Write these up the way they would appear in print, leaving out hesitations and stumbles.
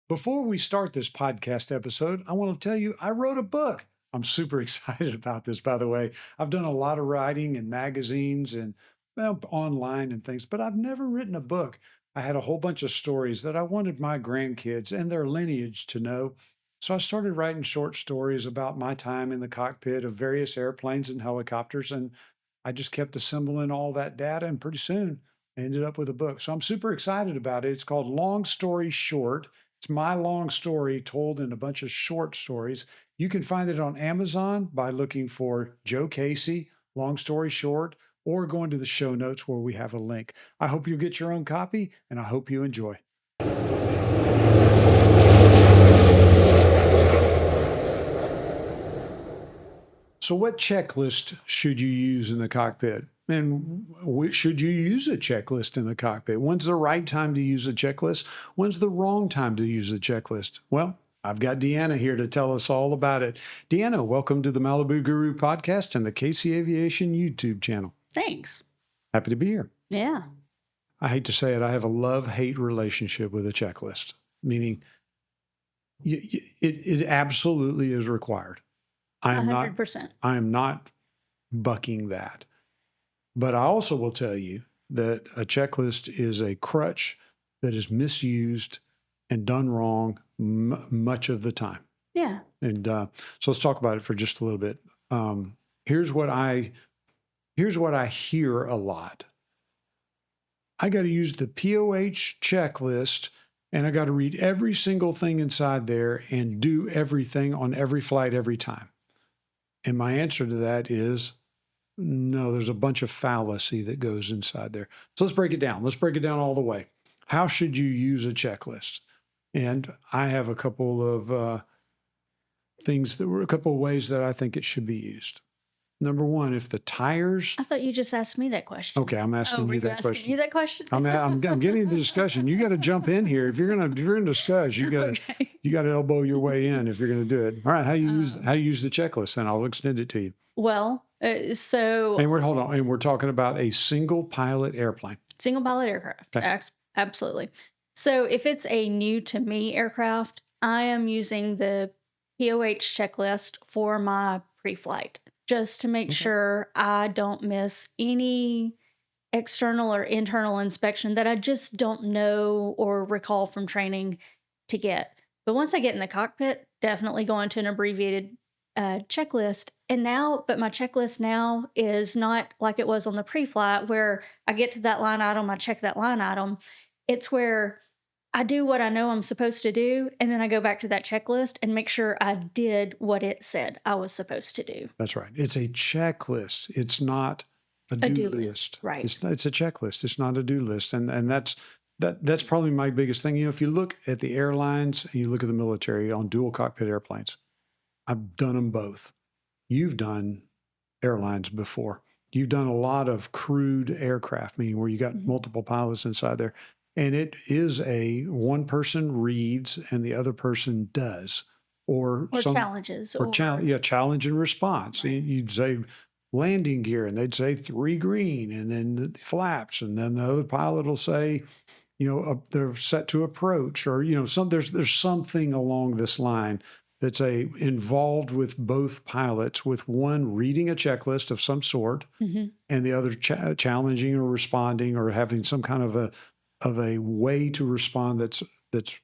Before we start this podcast episode, I want to tell you I wrote a book. I'm super excited about this, by the way. I've done a lot of writing in magazines and online and things, but I've never written a book. I had a whole bunch of stories that I wanted my grandkids and their lineage to know. So I started writing short stories about my time in the cockpit of various airplanes and helicopters. And I just kept assembling all that data, and pretty soon I ended up with a book. So I'm super excited about it. It's called Long Story Short. It's my long story told in a bunch of short stories. You can find it on Amazon by looking for Joe Casey, Long Story Short, or going to the show notes where we have a link. I hope you get your own copy, and I hope you enjoy. So, what checklist should you use in the cockpit? And should you use a checklist in the cockpit? When's the right time to use a checklist? When's the wrong time to use a checklist? Well, I've got Deanna here to tell us all about it. Deanna, welcome to the Malibu Guru Podcast and the Casey Aviation YouTube channel. Thanks. Happy to be here. Yeah. I hate to say it, I have a love-hate relationship with a checklist, meaning it absolutely is required. I am 100%. I am not bucking that. But I also will tell you that a checklist is a crutch that is misused and done wrong much of the time. Yeah. And so let's talk about it for just a little bit. Here's what I hear a lot. I got to use the POH checklist, and I got to read every single thing inside there and do everything on every flight every time. And my answer to that is no, there's a bunch of fallacy that goes inside there. So let's break it down. Let's break it down all the way. How should you use a checklist? And I have a couple of a couple of ways that I think it should be used. Number one, if the tires. I thought you just asked me that question. Okay, I'm asking you that question. You that question? I'm getting the discussion. You got to jump in here if you're gonna discuss. You got to elbow your way in if you're gonna do it. All right, how do you use the checklist? Then I'll extend it to you. Well, and we're talking about a single pilot airplane. Single pilot aircraft. Okay. Absolutely. So if it's a new to me aircraft, I am using the POH checklist for my pre-flight, just to make sure I don't miss any external or internal inspection that I just don't know or recall from training to get. But once I get in the cockpit, definitely go into an abbreviated checklist. But my checklist now is not like it was on the pre-flight where I get to that line item, I check that line item. It's where I do what I know I'm supposed to do, and then I go back to that checklist and make sure I did what it said I was supposed to do. That's right. It's a checklist. It's not a do list. Right. It's a checklist. It's not a do list. And that's probably my biggest thing. If you look at the airlines and you look at the military on dual cockpit airplanes, I've done them both. You've done airlines before. You've done a lot of crewed aircraft, meaning where you got multiple pilots inside there. And it is one person reads and the other person does. Or challenges. Challenge and response. Right. You'd say landing gear, and they'd say 3 green, and then the flaps, and then the other pilot will say, they're set to approach, or there's something along this line that's involved with both pilots, with one reading a checklist of some sort, and the other challenging or responding or having some kind of a way to respond that's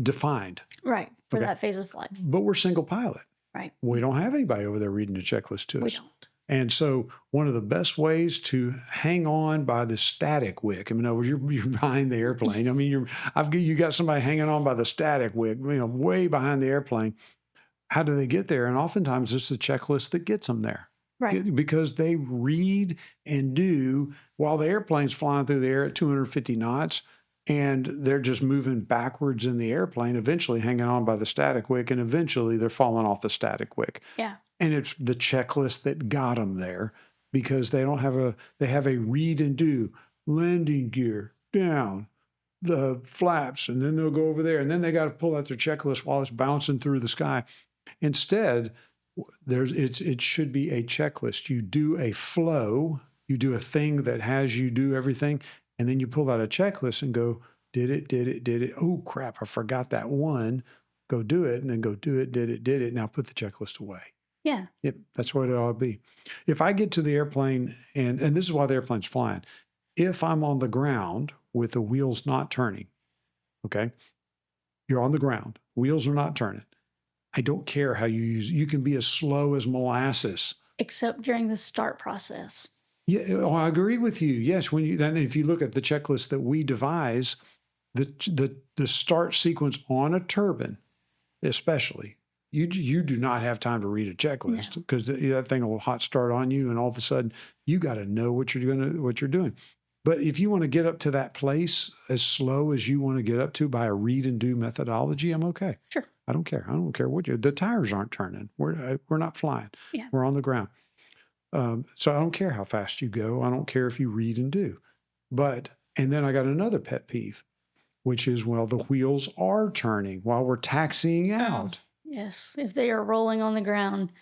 defined. Right, for that phase of flight. But we're single pilot. Right. We don't have anybody over there reading the checklist to us. We don't. And so one of the best ways to hang on by the static wick, you're behind the airplane. You got somebody hanging on by the static wick, way behind the airplane. How do they get there? And oftentimes it's the checklist that gets them there. Right. Because they read and do while the airplane's flying through the air at 250 knots, and they're just moving backwards in the airplane, eventually hanging on by the static wick, and eventually they're falling off the static wick. Yeah. And it's the checklist that got them there, because they have a read and do, landing gear, down, the flaps, and then they'll go over there, and then they got to pull out their checklist while it's bouncing through the sky. Instead, it should be a checklist. You do a flow, you do a thing that has you do everything, and then you pull out a checklist and go, did it. Oh, crap, I forgot that one. Go do it, and then go do it, did it. Now put the checklist away. Yeah. Yep, that's what it ought to be. If I get to the airplane, and this is why the airplane's flying, if I'm on the ground with the wheels not turning, okay, you're on the ground, wheels are not turning. I don't care how you use it. You can be as slow as molasses. Except during the start process. Yeah, oh, I agree with you. Yes, when you then if you look at the checklist that we devise, the start sequence on a turbine, especially, you do not have time to read a checklist No. because that thing will hot start on you, and all of a sudden you got to know what you're doing. But if you want to get up to that place as slow as you want to get up to by a read and do methodology, I'm okay. Sure. I don't care. I don't care what the tires aren't turning. We're not flying. Yeah. We're on the ground. So I don't care how fast you go. I don't care if you read and do. And then I got another pet peeve, which is, well, the wheels are turning while we're taxiing out. Yes. If they are rolling on the ground,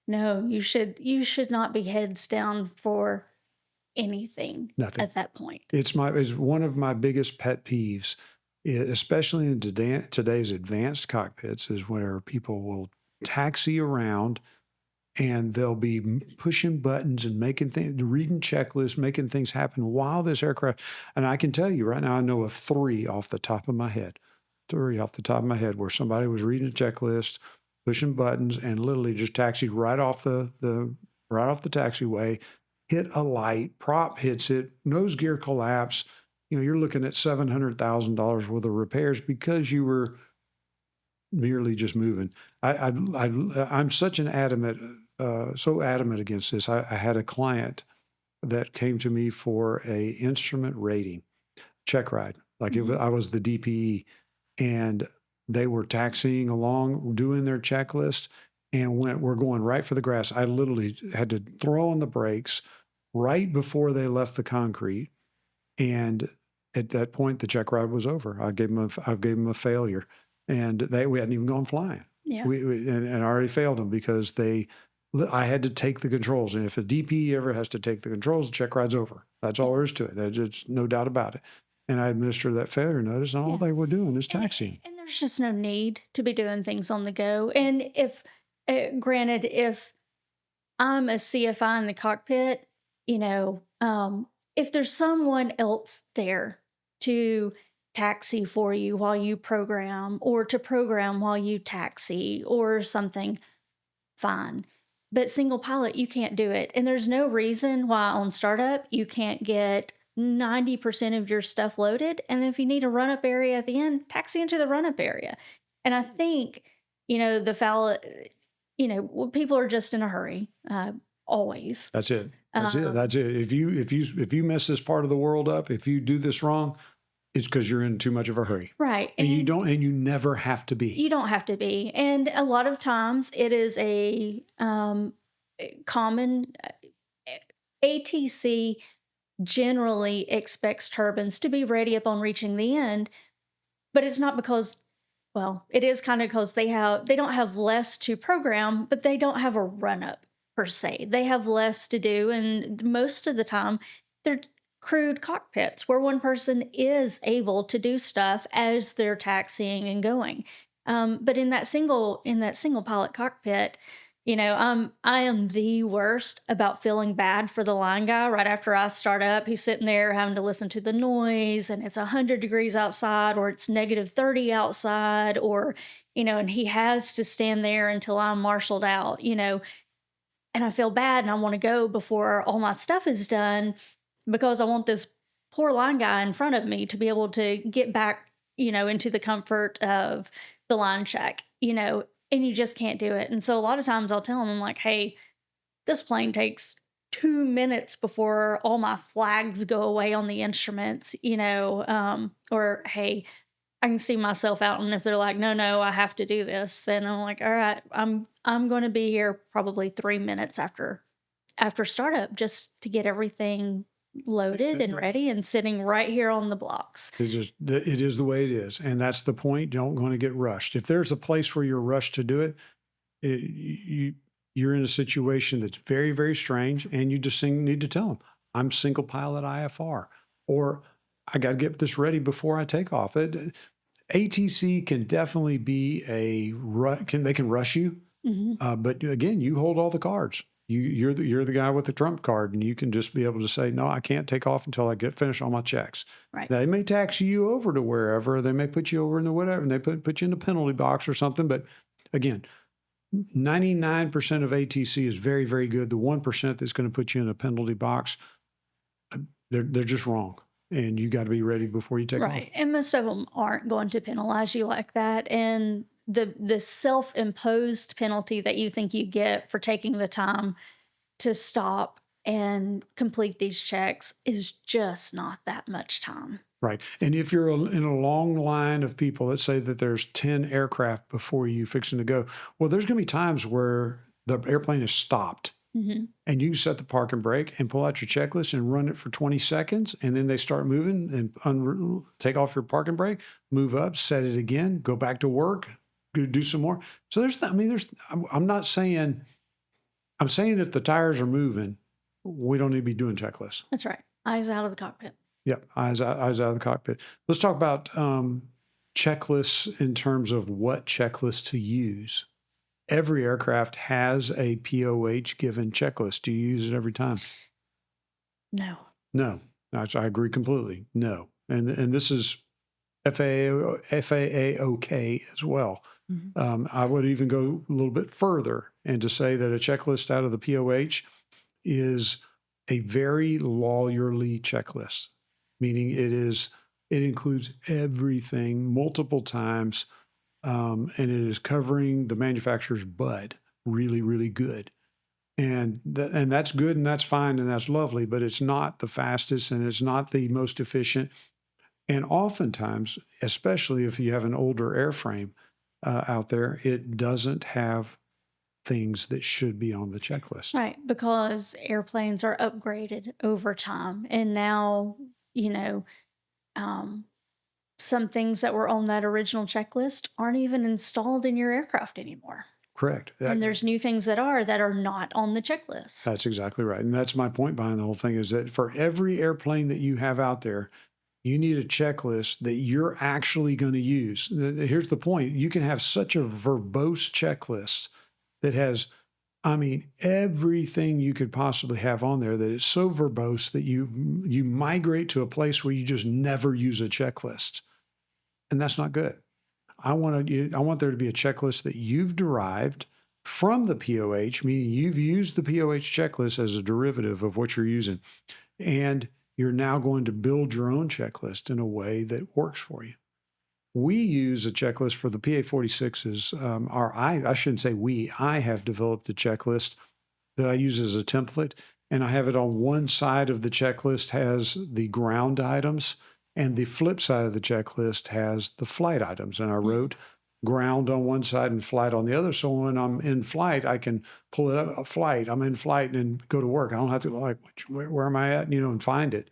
no, you should not be heads down for anything Nothing. at that point. It's one of my biggest pet peeves, especially in today's advanced cockpits, is where people will taxi around and they'll be pushing buttons and making things, reading checklists, making things happen while this aircraft. And I can tell you right now, I know of three off the top of my head, where somebody was reading a checklist, pushing buttons, and literally just taxied right off the taxiway, hit a light, prop hits it, nose gear collapse. You're looking at $700,000 worth of repairs because you were merely just moving. I'm such an so adamant against this. I had a client that came to me for a instrument rating check ride, like I was the DPE, and they were taxiing along, doing their checklist, and we're going right for the grass. I literally had to throw on the brakes right before they left the concrete, and at that point, the check ride was over. I gave them a failure, and we hadn't even gone flying. Yeah. And I already failed them because I had to take the controls. And if a DP ever has to take the controls, the check ride's over. That's all there is to it. There's no doubt about it. And I administered that failure notice, and all they were doing is taxiing. And there's just no need to be doing things on the go. And granted, if I'm a CFI in the cockpit, if there's someone else there to taxi for you while you program, or to program while you taxi or something, fine. But single pilot, you can't do it. And there's no reason why on startup you can't get 90% of your stuff loaded. And if you need a run-up area at the end, taxi into the run-up area. And I think, people are just in a hurry, always. That's it. That's it. If you mess this part of the world up, if you do this wrong, it's because you're in too much of a hurry. Right. And you never have to be. You don't have to be. And a lot of times it is a common ATC generally expects turbines to be ready upon reaching the end, but it's not because, it is kind of because they don't have less to program, but they don't have a run-up per se. They have less to do, and most of the time they're crewed cockpits where one person is able to do stuff as they're taxiing and going. But in that single pilot cockpit, I am the worst about feeling bad for the line guy right after I start up. He's sitting there having to listen to the noise, and it's 100 degrees outside, or it's -30 outside, or, and he has to stand there until I'm marshaled out, and I feel bad and I want to go before all my stuff is done, because I want this poor line guy in front of me to be able to get back, into the comfort of the line check, and you just can't do it. And so a lot of times I'll tell him, I'm like, hey, this plane takes 2 minutes before all my flags go away on the instruments, or hey, I can see myself out. And if they're like, no, I have to do this, then I'm like, all right, I'm going to be here probably 3 minutes after startup just to get everything loaded and ready and sitting right here on the blocks. It is the way it is. And that's the point. Don't going to get rushed. If there's a place where you're rushed to do it, you're in a situation that's very, very strange, and you just need to tell them, I'm single pilot IFR, or I got to get this ready before I take off. ATC can definitely be they can rush you, Hmm. but again, you hold all the cards. You're the guy with the trump card, and you can just be able to say, no, I can't take off until I get finished all my checks. Right. They may tax you over to wherever, they may put you over into whatever, and they put you in the penalty box or something. But again, 99% of ATC is very, very good. The 1% that's going to put you in a penalty box, they're just wrong. And you got to be ready before you take off. Right. And most of them aren't going to penalize you like that. And the self-imposed penalty that you think you get for taking the time to stop and complete these checks is just not that much time. Right. And if you're in a long line of people, let's say that there's 10 aircraft before you fixing to go, well, there's going to be times where the airplane is stopped. Hmm. And you set the park and brake and pull out your checklist and run it for 20 seconds. And then they start moving and take off your park and brake, move up, set it again, go back to work, do some more. So I'm not saying, I'm saying if the tires are moving, we don't need to be doing checklists. That's right. Eyes out of the cockpit. Yep. Eyes out of the cockpit. Let's talk about checklists in terms of what checklists to use. Every aircraft has a POH given checklist. Do you use it every time? No. No. I agree completely. No. And this is FAA okay as well. Mm-hmm. I would even go a little bit further and to say that a checklist out of the POH is a very lawyerly checklist, meaning it includes everything multiple times. And it is covering the manufacturer's butt really, really good. And that's good and that's fine and that's lovely, but it's not the fastest and it's not the most efficient. And oftentimes, especially if you have an older airframe out there, it doesn't have things that should be on the checklist. Right. Because airplanes are upgraded over time. And now, some things that were on that original checklist aren't even installed in your aircraft anymore. Correct. And there's new things that are not on the checklist. That's exactly right. And that's my point behind the whole thing is that for every airplane that you have out there, you need a checklist that you're actually going to use. Here's the point. You can have such a verbose checklist that has, everything you could possibly have on there that is so verbose that you migrate to a place where you just never use a checklist. And that's not good. I want there to be a checklist that you've derived from the POH, meaning you've used the POH checklist as a derivative of what you're using. And you're now going to build your own checklist in a way that works for you. We use a checklist for the PA-46s. I shouldn't say we. I have developed a checklist that I use as a template, and I have it on one side of the checklist has the ground items, and the flip side of the checklist has the flight items. And I wrote ground on one side and flight on the other. So when I'm in flight, I can pull it up, a flight. I'm in flight and go to work. I don't have to where am I at, and find it.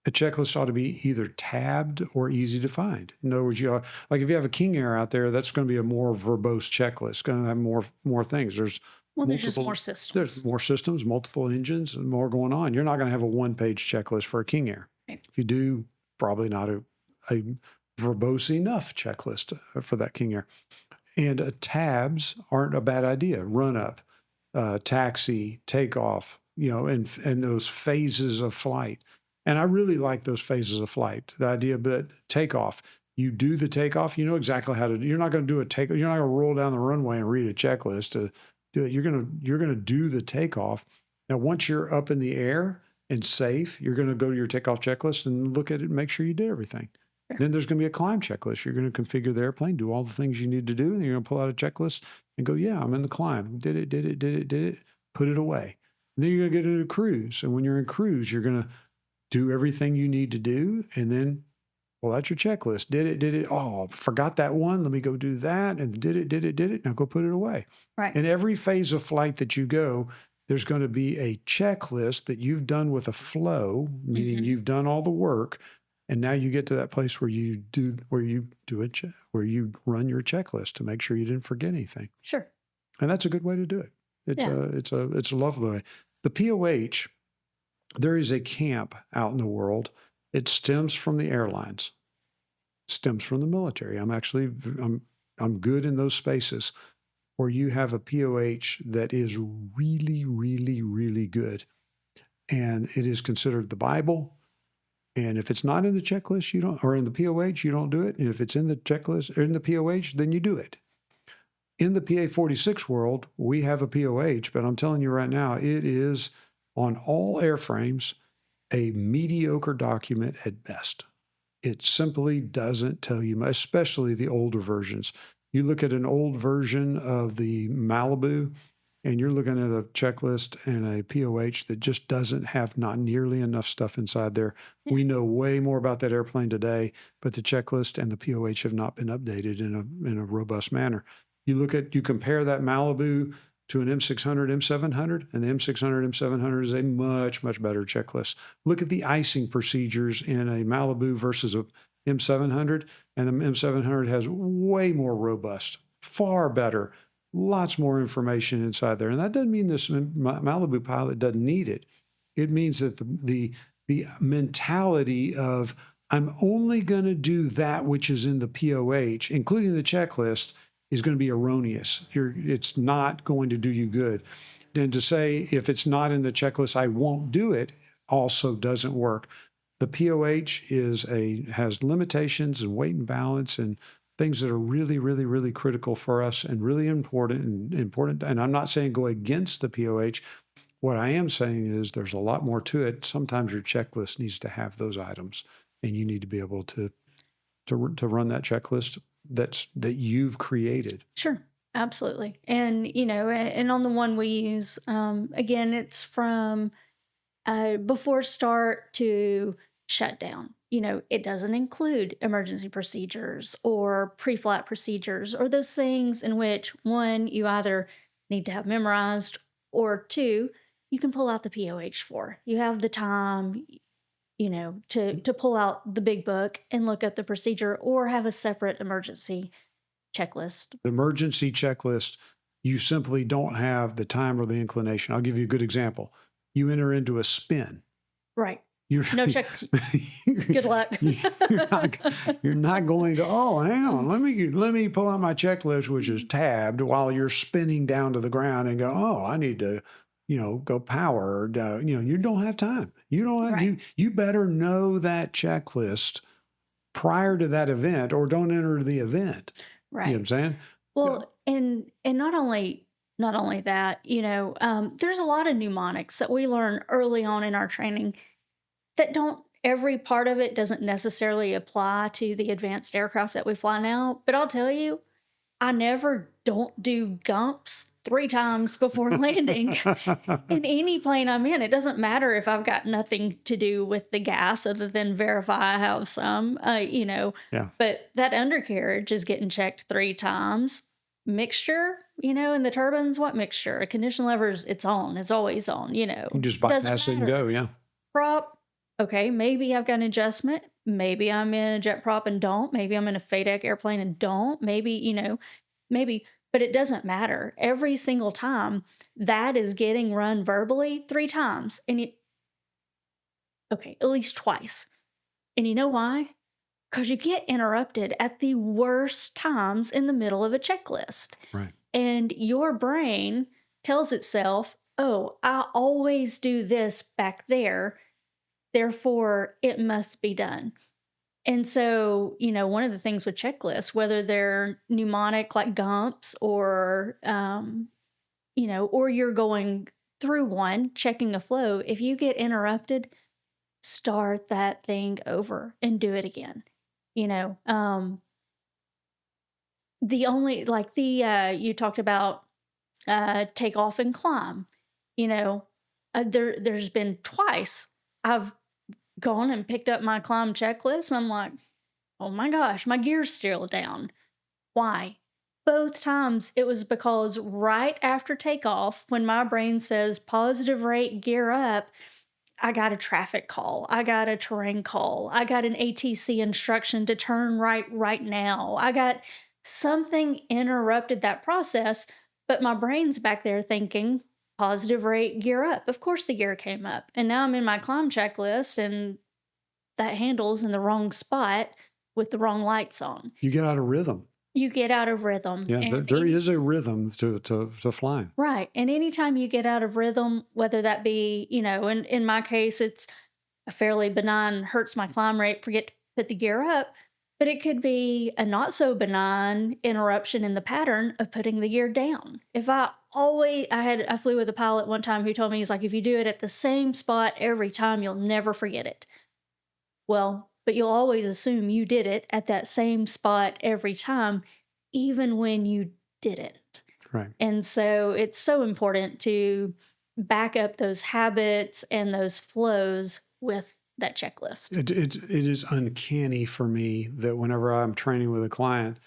A checklist ought to be either tabbed or easy to find. In other words, if you have a King Air out there, that's going to be a more verbose checklist. It's going to have more things. There's just more systems. There's more systems, multiple engines, and more going on. You're not going to have a one-page checklist for a King Air. Right. If you do, probably not a verbose enough checklist for that King Air. And tabs aren't a bad idea. Run up, taxi, takeoff, and those phases of flight. And I really like those phases of flight. The idea that takeoff, you do the takeoff, you know exactly how to do. You're not going to do a takeoff. You're not going to roll down the runway and read a checklist to do it. You're going to do the takeoff. Now, once you're up in the air and safe, you're going to go to your takeoff checklist and look at it and make sure you did everything. Sure. Then there's going to be a climb checklist. You're going to configure the airplane, do all the things you need to do, and you're going to pull out a checklist and go, yeah, I'm in the climb. Did it, put it away. And then you're going to get into cruise. And when you're in cruise, you're going to do everything you need to do. And then, well, that's your checklist. Did it. Oh, forgot that one. Let me go do that. And did it. Now go put it away. Right. In every phase of flight that you go, there's going to be a checklist that you've done with a flow, meaning you've done all the work. And now you get to that place where you run your checklist to make sure you didn't forget anything. Sure. And that's a good way to do it. It's a lovely way. The POH, there is a camp out in the world It stems from the airlines, stems from the military. I'm good in those spaces where you have a POH that is really, really, really good. And it is considered the Bible. And if it's not in the checklist, you don't, or in the POH, you don't do it. And if it's in the checklist or in the POH, then you do it. In the PA 46 world, we have a POH, but I'm telling you right now, it is on all airframes a mediocre document at best. It simply doesn't tell you much, especially the older versions. You look at an old version of the Malibu, and you're looking at a checklist and a POH that just doesn't have not nearly enough stuff inside there. We know way more about that airplane today, but the checklist and the POH have not been updated in a robust manner. You compare that Malibu to an M600, M700, and the M600, M700 is a much, much better checklist. Look at the icing procedures in a Malibu versus a M700, and the M700 has way more robust, far better, lots more information inside there. And that doesn't mean this Malibu pilot doesn't need it. It means that the mentality of I'm only going to do that which is in the POH, including the checklist, is going to be erroneous. It's not going to do you good. And to say if it's not in the checklist, I won't do it, also doesn't work. The POH has limitations and weight and balance and things that are really, really, really critical for us and really important. And I'm not saying go against the POH. What I am saying is there's a lot more to it. Sometimes your checklist needs to have those items, and you need to be able to run that checklist that you've created. Sure, absolutely. And and on the one we use, again, it's from before start to shutdown. It doesn't include emergency procedures or pre-flight procedures or those things in which, one, you either need to have memorized, or two, you can pull out the POH for. You have the time, to pull out the big book and look at the procedure, or have a separate emergency checklist. The emergency checklist, you simply don't have the time or the inclination. I'll give you a good example. You enter into a spin. Right. No check. Good luck. you're not going to, oh, hang on, let me pull out my checklist, which is tabbed, while you're spinning down to the ground and go, oh, I need to, go power. You don't have time. You don't have, Right. you better know that checklist prior to that event, or don't enter the event. Right. You know what I'm saying? Well, and not only that, there's a lot of mnemonics that we learn early on in our training that every part of it doesn't necessarily apply to the advanced aircraft that we fly now. But I'll tell you, I never don't do gumps 3 times before landing in any plane I'm in. It doesn't matter if I've got nothing to do with the gas other than verify I have some, Yeah. But that undercarriage is getting checked 3 times. Mixture, in the turbines, what mixture? Condition levers, it's on. It's always on, You just bypass it and go, yeah. Prop, okay, maybe I've got an adjustment. Maybe I'm in a jet prop and don't. Maybe I'm in a FADEC airplane and don't. Maybe, maybe, but it doesn't matter. Every single time that is getting run verbally 3 times. And at least twice. And you know why? Because you get interrupted at the worst times in the middle of a checklist. Right. And your brain tells itself, oh, I always do this back there. Therefore, it must be done. And so, one of the things with checklists, whether they're mnemonic like GUMPs or, or you're going through one, checking a flow, if you get interrupted, start that thing over and do it again. You talked about take off and climb. There's been twice I've gone and picked up my climb checklist and I'm like, oh my gosh, my gear's still down. Why? Both times it was because right after takeoff, when my brain says positive rate, gear up, I got a traffic call. I got a terrain call. I got an ATC instruction to turn right now. I got something interrupted that process, but my brain's back there thinking, positive rate, gear up. Of course the gear came up. And now I'm in my climb checklist and that handle's in the wrong spot with the wrong lights on. You get out of rhythm. You get out of rhythm. Yeah, And there is a rhythm to flying. right. And anytime you get out of rhythm, whether that be, in my case, it's a fairly benign, hurts my climb rate, forget to put the gear up. But it could be a not so benign interruption in the pattern of putting the gear down. If I flew with a pilot one time who told me, he's like, if you do it at the same spot every time, you'll never forget it. Well, but you'll always assume you did it at that same spot every time, even when you didn't. Right. And so it's so important to back up those habits and those flows with that checklist. It is uncanny for me that whenever I'm training with a client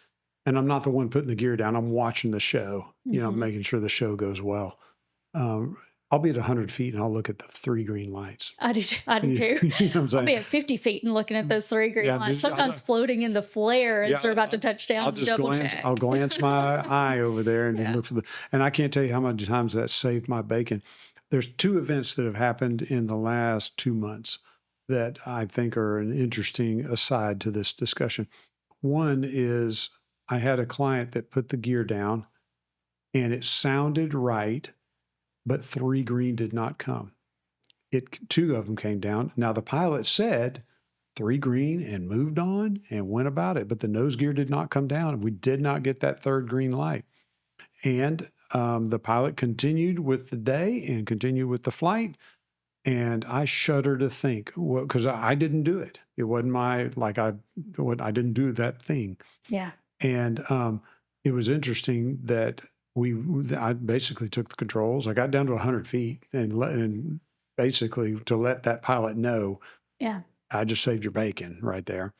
and I'm not the one putting the gear down, I'm watching the show, making sure the show goes well. I'll be at 100 feet and I'll look at the 3 green lights. I do too. You know what I'm saying? I'll be at 50 feet and looking at those 3 green lights, sometimes floating in the flare as they're about to touch down. I'll glance my eye over there and just look for and I can't tell you how many times that saved my bacon. There's 2 events that have happened in the last 2 months that I think are an interesting aside to this discussion. One is I had a client that put the gear down and it sounded right, but 3 green did not come. 2 of them came down. Now the pilot said 3 green and moved on and went about it, but the nose gear did not come down. We did not get that 3rd green light. And the pilot continued with the day and continued with the flight. And I shudder to think, because I didn't do it. It wasn't I didn't do that thing. Yeah. And it was interesting that I basically took the controls. I got down to 100 feet and basically to let that pilot know, I just saved your bacon right there.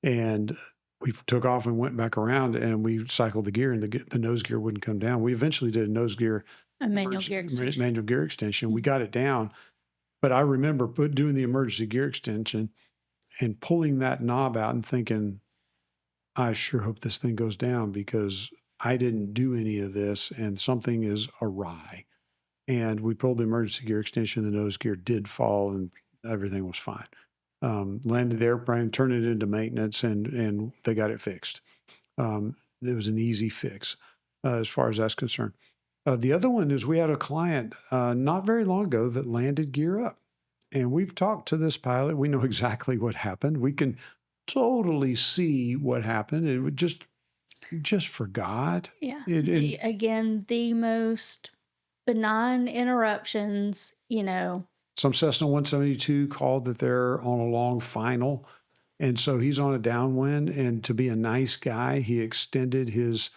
And we took off and went back around and we cycled the gear and the nose gear wouldn't come down. We eventually did a manual gear extension. We got it down. But I remember doing the emergency gear extension and pulling that knob out and thinking, I sure hope this thing goes down because I didn't do any of this and something is awry. And we pulled the emergency gear extension, the nose gear did fall and everything was fine. Landed the airplane, turned it into maintenance and they got it fixed. It was an easy fix as far as that's concerned. The other one is we had a client not very long ago that landed gear up. And we've talked to this pilot. We know exactly what happened. We can totally see what happened. It would just forgot. Yeah. Again, the most benign interruptions, Some Cessna 172 called that they're on a long final. And so he's on a downwind. And to be a nice guy, he extended his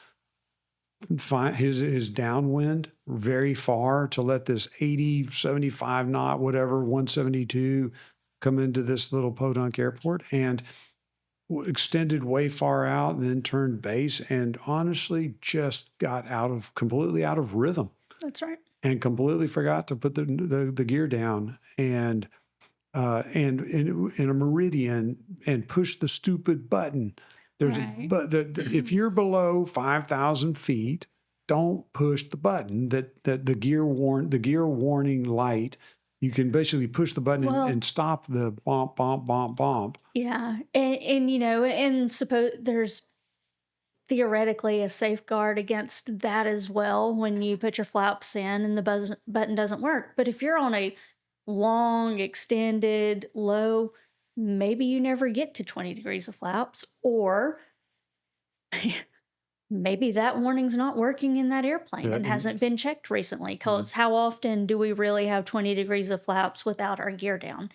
downwind very far to let this 80, 75 knot, whatever, 172 come into this little podunk airport and extended way far out and then turned base and honestly just got completely out of rhythm. That's right. And completely forgot to put the gear down and in a meridian and push the stupid button. If you're below 5,000 feet, don't push the button. That the gear warning light. You can basically push the button and stop the bump, bump, bump, bump. Yeah, and suppose there's theoretically a safeguard against that as well when you put your flaps in and the button doesn't work. But if you're on a long, extended, low, maybe you never get to 20 degrees of flaps, or maybe that warning's not working in that airplane and hasn't been checked recently. Because how often do we really have 20 degrees of flaps without our gear down?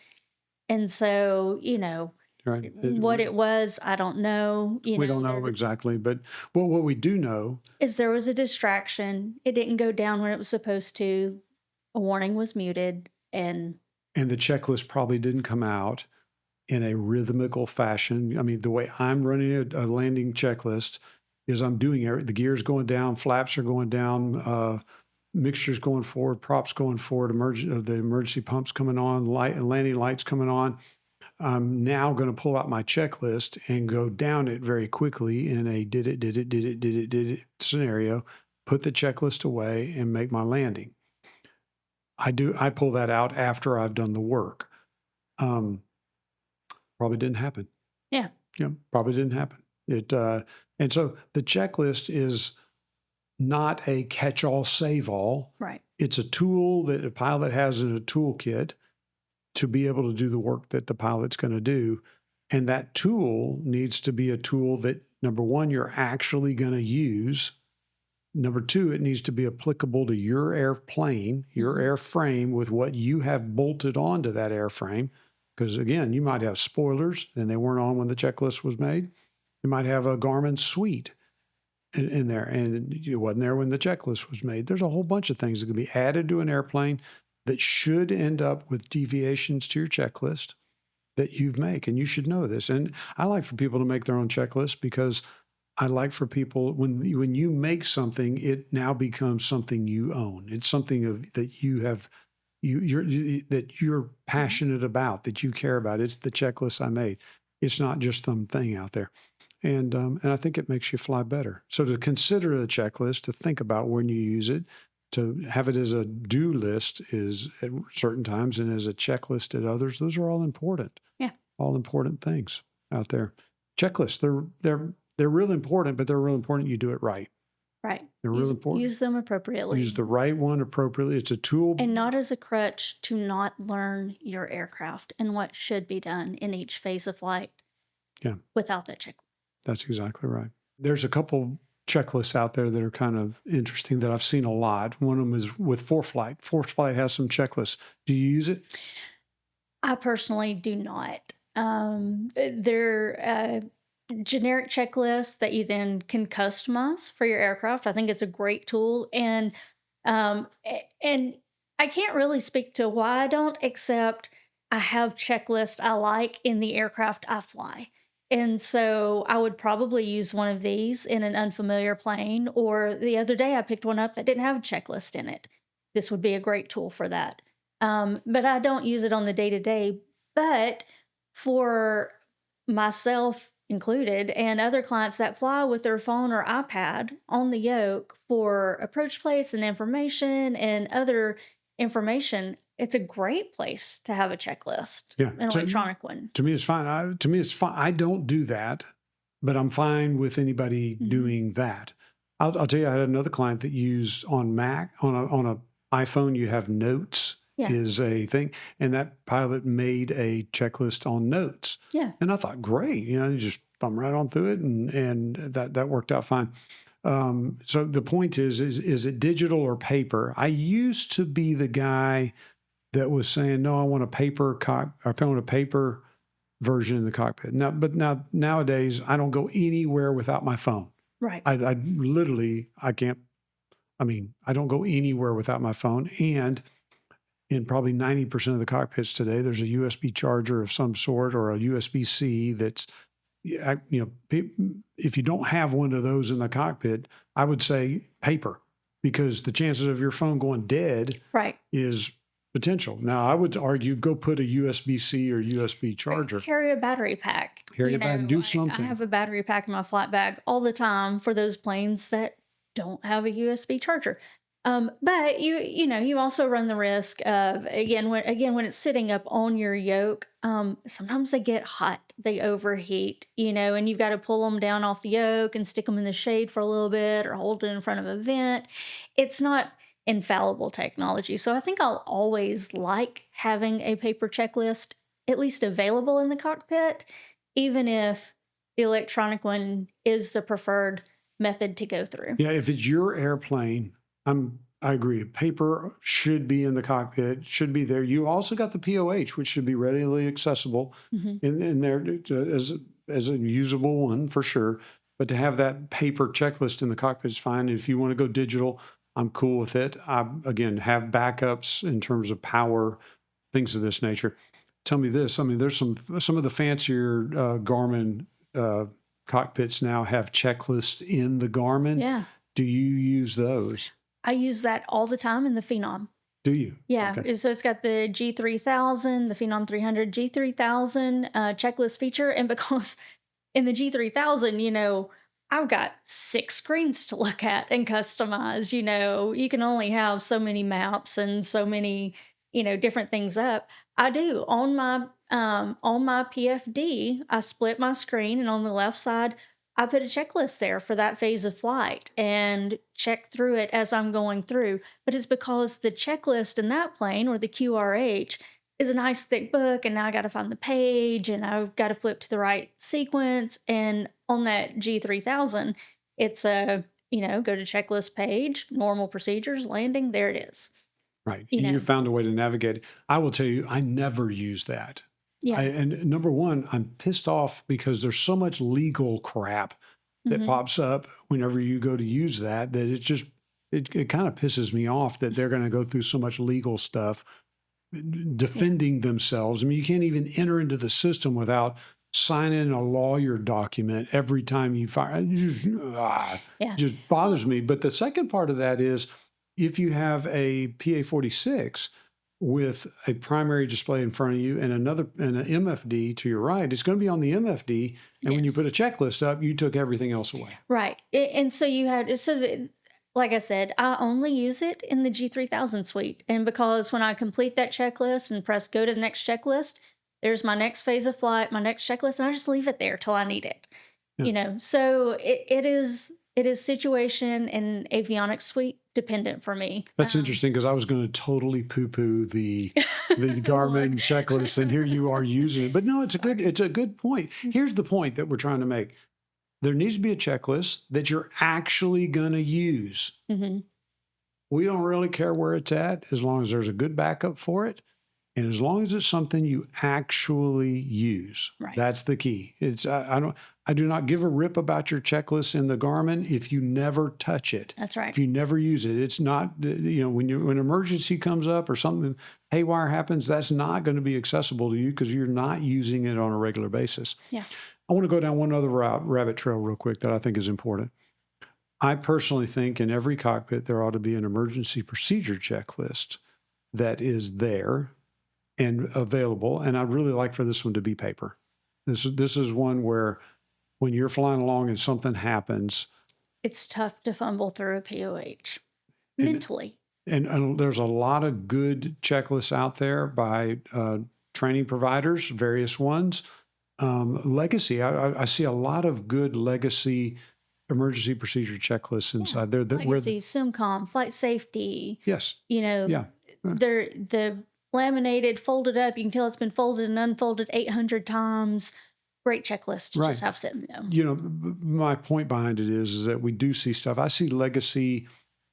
And so, what it was, I don't know. We don't know exactly, but what we do know is there was a distraction. It didn't go down when it was supposed to. A warning was muted, and the checklist probably didn't come out in a rhythmical fashion. I mean, the way I'm running a landing checklist is I'm doing the gears going down, flaps are going down, mixtures going forward, props going forward, the emergency pumps coming on, landing lights coming on. I'm now going to pull out my checklist and go down it very quickly in a did it scenario, put the checklist away and make my landing. I pull that out after I've done the work. Probably didn't happen. Yeah. Yeah, probably didn't happen. And so the checklist is not a catch-all, save-all. Right. It's a tool that a pilot has in a toolkit to be able to do the work that the pilot's going to do. And that tool needs to be a tool that, number one, you're actually going to use. Number two, it needs to be applicable to your airplane, your airframe, with what you have bolted onto that airframe. Because again, you might have spoilers and they weren't on when the checklist was made. You might have a Garmin suite in there and it wasn't there when the checklist was made. There's a whole bunch of things that can be added to an airplane that should end up with deviations to your checklist that you've made. And you should know this. And I like for people to make their own checklist because I like for people when you make something, it now becomes something you own. It's something that you have that you're passionate about, that you care about. It's the checklist I made. It's not just some thing out there. And I think it makes you fly better. So to consider the checklist, to think about when you use it, to have it as a do list is at certain times and as a checklist at others, those are all important. Yeah. All important things out there. Checklists, they're really important, but they're really important you do it right. Right. They're really important. Use them appropriately. Use the right one appropriately. It's a tool. And not as a crutch to not learn your aircraft and what should be done in each phase of flight. Yeah. Without that checklist. That's exactly right. There's a couple checklists out there that are kind of interesting that I've seen a lot. One of them is with ForeFlight. ForeFlight has some checklists. Do you use it? I personally do not. They're generic checklists that you then can customize for your aircraft. I think it's a great tool, and I can't really speak to why I don't, except I have checklists I like in the aircraft I fly. And so I would probably use one of these in an unfamiliar plane, or the other day I picked one up that didn't have a checklist in it. This would be a great tool for that. But I don't use it on the day to day. But for myself included and other clients that fly with their phone or iPad on the yoke for approach plates and information and other information, it's a great place to have a checklist. Yeah. An electronic one. To me, it's fine. To me, it's fine. I don't do that, but I'm fine with anybody doing that. I'll tell you, I had another client that used on Mac, on a iPhone, you have notes. Yeah. Is a thing. And that pilot made a checklist on notes. Yeah. And I thought, great, you just thumb right on through it. And that worked out fine. So the point is it digital or paper? I used to be the guy that was saying, no, I want a paper version in the cockpit. But nowadays I don't go anywhere without my phone. Right. I don't go anywhere without my phone. And in probably 90% of the cockpits today, there's a USB charger of some sort or a USB-C that's, if you don't have one of those in the cockpit, I would say paper, because the chances of your phone going dead is potential. Now, I would argue go put a USB-C or USB charger. Carry a battery pack. Do something. I have a battery pack in my flight bag all the time for those planes that don't have a USB charger. But you also run the risk of, when it's sitting up on your yoke, sometimes they get hot, they overheat, and you've got to pull them down off the yoke and stick them in the shade for a little bit or hold it in front of a vent. It's not infallible technology. So I think I'll always like having a paper checklist, at least available in the cockpit, even if the electronic one is the preferred method to go through. Yeah, if it's your airplane, I agree. Paper should be in the cockpit, should be there. You also got the POH, which should be readily accessible in there as a usable one for sure. But to have that paper checklist in the cockpit is fine. If you want to go digital, I'm cool with it. I, again, have backups in terms of power, things of this nature. Tell me this. I mean, there's some of the fancier Garmin cockpits now have checklists in the Garmin. Yeah. Do you use those? I use that all the time in the Phenom. Do you? Yeah. Okay. So it's got the G3000, the Phenom 300, G3000 checklist feature. And because in the G3000, I've got 6 screens to look at and customize. You can only have so many maps and so many, different things up. I do. On my On my PFD, I split my screen, and on the left side, I put a checklist there for that phase of flight and check through it as I'm going through. But it's because the checklist in that plane, or the QRH, is a nice thick book, and now I got to find the page, and I've got to flip to the right sequence. And on that G3000, it's a, go to checklist page, normal procedures, landing, there it is. Right. You know, You found a way to navigate it. I will tell you, I never use that. yeah. And number one, I'm pissed off because there's so much legal crap that Mhm. pops up whenever you go to use that it kind of pisses me off that they're going to go through so much legal stuff defending themselves. I mean, you can't even enter into the system without signing a lawyer document every time you fire. Yeah. Just bothers me. But the second part of that is if you have a PA-46 with a primary display in front of you and an MFD to your right, it's going to be on the MFD. And when you Yes. put a checklist up, you took everything else away. Right. And so you had, like I said, I only use it in the G3000 suite. And because when I complete that checklist and press go to the next checklist, there's my next phase of flight, my next checklist, and I just leave it there till I need it. Yeah. So it is situation and avionics suite dependent for me. That's interesting because I was going to totally poo-poo the Garmin checklist, and here you are using it. But no, it's a good point. Here's the point that we're trying to make. There needs to be a checklist that you're actually going to use. Mm-hmm. We don't really care where it's at as long as there's a good backup for it. And as long as it's something you actually use, Right. that's the key. I do not give a rip about your checklist in the Garmin if you never touch it. That's right. If you never use it, it's not, when an emergency comes up or something haywire happens, that's not going to be accessible to you because you're not using it on a regular basis. Yeah. I want to go down one other rabbit trail real quick that I think is important. I personally think in every cockpit, there ought to be an emergency procedure checklist that is there and available. And I'd really like for this one to be paper. This is one where when you're flying along and something happens, It's tough to fumble through a POH And- mentally. and there's a lot of good checklists out there by training providers, various ones. Legacy, I see a lot of good legacy emergency procedure checklists inside there. Legacy, SimCom, flight safety. Yes. Yeah. They're the laminated, folded up. You can tell it's been folded and unfolded 800 times. Great checklist to just have sitting there. My point behind it is that we do see stuff. I see legacy.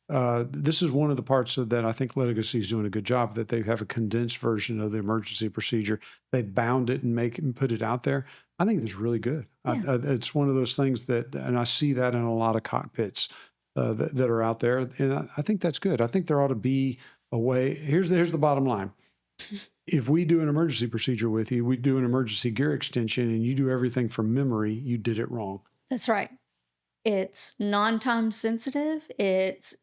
This is one of the parts that I think Legacy is doing a good job, that they have a condensed version of the emergency procedure. They bound it and put it out there. I think it's really good. Yeah. It's one of those things and I see that in a lot of cockpits that are out there. And I think that's good. I think there ought to be a way. Here's the bottom line. If we do an emergency procedure with you, we do an emergency gear extension, and you do everything from memory, you did it wrong. That's right. It's non-time sensitive. It's,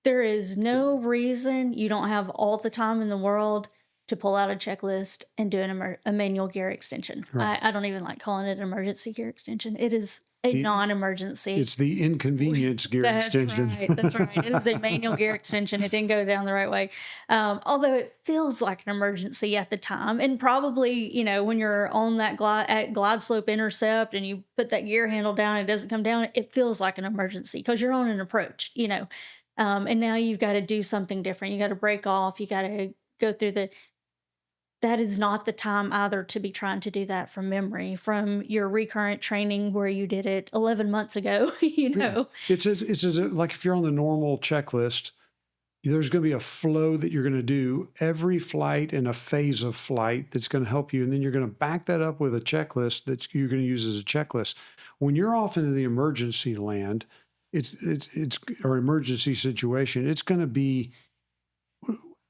there is no reason you don't have all the time in the world to pull out a checklist and do a manual gear extension. Right. I don't even like calling it an emergency gear extension. It is a non-emergency. It's the inconvenience gear extension. Right, that's right. It is a manual gear extension. It didn't go down the right way. Although it feels like an emergency at the time. And probably, when you're on that glide slope intercept and you put that gear handle down and it doesn't come down, it feels like an emergency because you're on an approach, and now you've got to do something different. You got to break off. You got to go through that is not the time either to be trying to do that from memory, from your recurrent training where you did it 11 months ago, Yeah. It's like if you're on the normal checklist, there's going to be a flow that you're going to do every flight and a phase of flight that's going to help you. And then you're going to back that up with a checklist that you're going to use as a checklist. When you're off into the emergency land, or emergency situation, it's going to be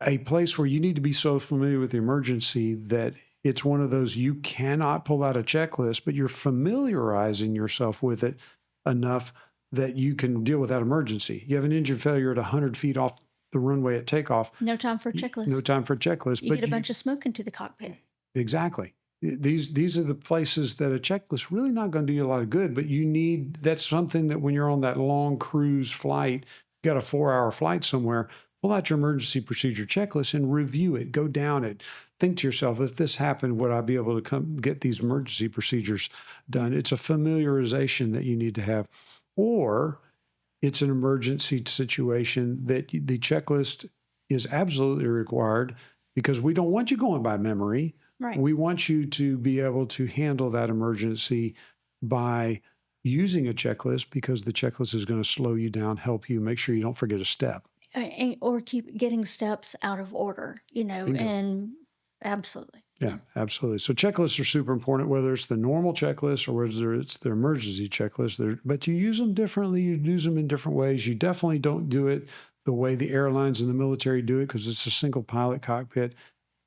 a place where you need to be so familiar with the emergency that it's one of those you cannot pull out a checklist, but you're familiarizing yourself with it enough that you can deal with that emergency. You have an engine failure at 100 feet off the runway at takeoff. No time for a checklist. No time for a checklist. You get a bunch of smoke into the cockpit. Exactly. These are the places that a checklist really not going to do you a lot of good, but that's something that when you're on that long cruise flight, you got a 4-hour flight somewhere, pull out your emergency procedure checklist and review it. Go down it. Think to yourself, if this happened, would I be able to come get these emergency procedures done? It's a familiarization that you need to have. Or it's an emergency situation that the checklist is absolutely required because we don't want you going by memory. Right. We want you to be able to handle that emergency by using a checklist because the checklist is going to slow you down, help you, make sure you don't forget a step. Or keep getting steps out of order, Bingo. and absolutely. Yeah, absolutely. So checklists are super important, whether it's the normal checklist or whether it's the emergency checklist. But you use them differently. You use them in different ways. You definitely don't do it the way the airlines and the military do it because it's a single pilot cockpit.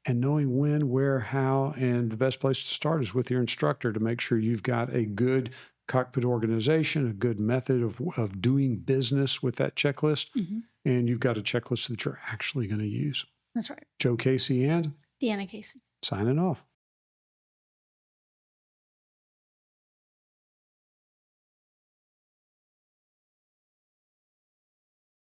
And knowing when, where, how, and the best place to start is with your instructor to make sure you've got a good cockpit organization, a good method of doing business with that checklist. Mm-hmm. And you've got a checklist that you're actually going to use. That's right. Joe Casey and Deanna Casey. signing off.